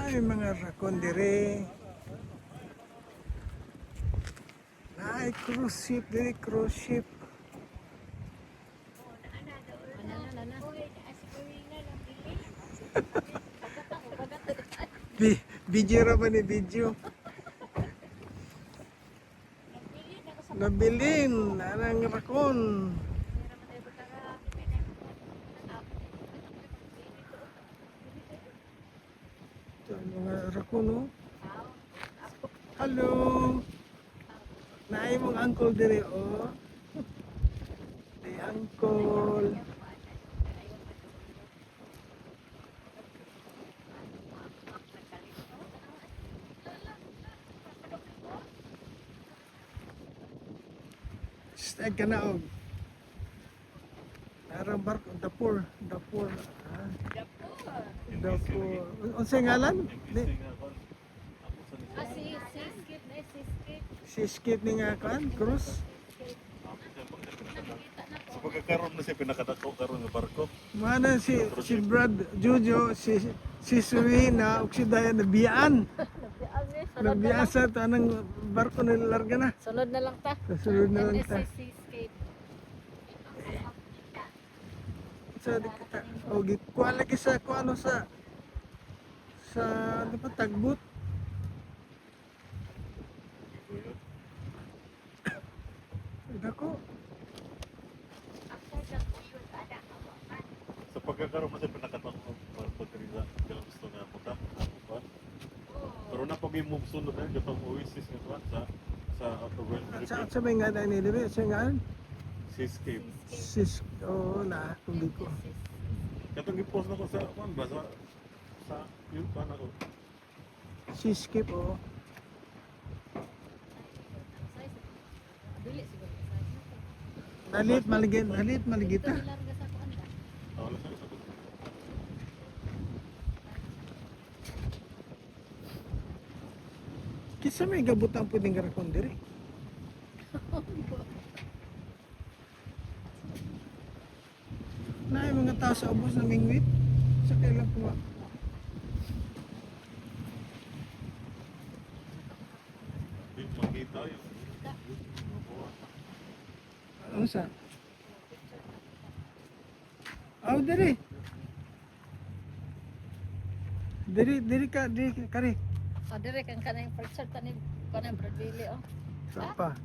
Ay, mga rakon dire. Ay, cruise ship dire, cruise ship. Video ra ba ni video? Nabilin, anang rakon. Ito, mga rakon, oh. Hello. Naay mong uncle dire, oh. Di uncle. Stag ka na, oh. Narang barko, dapur. Ah, dapur. Unsay ngalan? Di, si skip ni nga kan, cruise. Sa pagkakaroon na siya pinakadako karon nga barko. Mana si Brad Jojo, si Serena, ug si Dayan nabiyaan. Nabiyaan sa tanang barko na larga na. Sunod na lang ta. Kasunod na lang ta. NSC Seascape. Sa di kita. O kuha lagi sa kuano sa ano pa tagbot. Dako. Sa pagkakaroon na siya pinakadako barko diri sa gusto nga puta. Pero na pag imong sunod na gatong Oasis nga kuan sa Outer World Sa may nga ni dire, sa nga Seascape. sis na kundi ko. Katong i-post na ko sa kuan ba sa yung kuan ako. Si skip oh. Dili siguro. Dalit maligit ta. Larga sa kuan ba? Wala sa Kisa may gabutan pwedeng garakon dire. Na mga tao sa ubos na mingwit. Sa kailan po. di makita yung Ano sa? Oh, dire. Diri ka kare. O dire kan kanang picture ta ni kanang Bradley oh. Saan pa?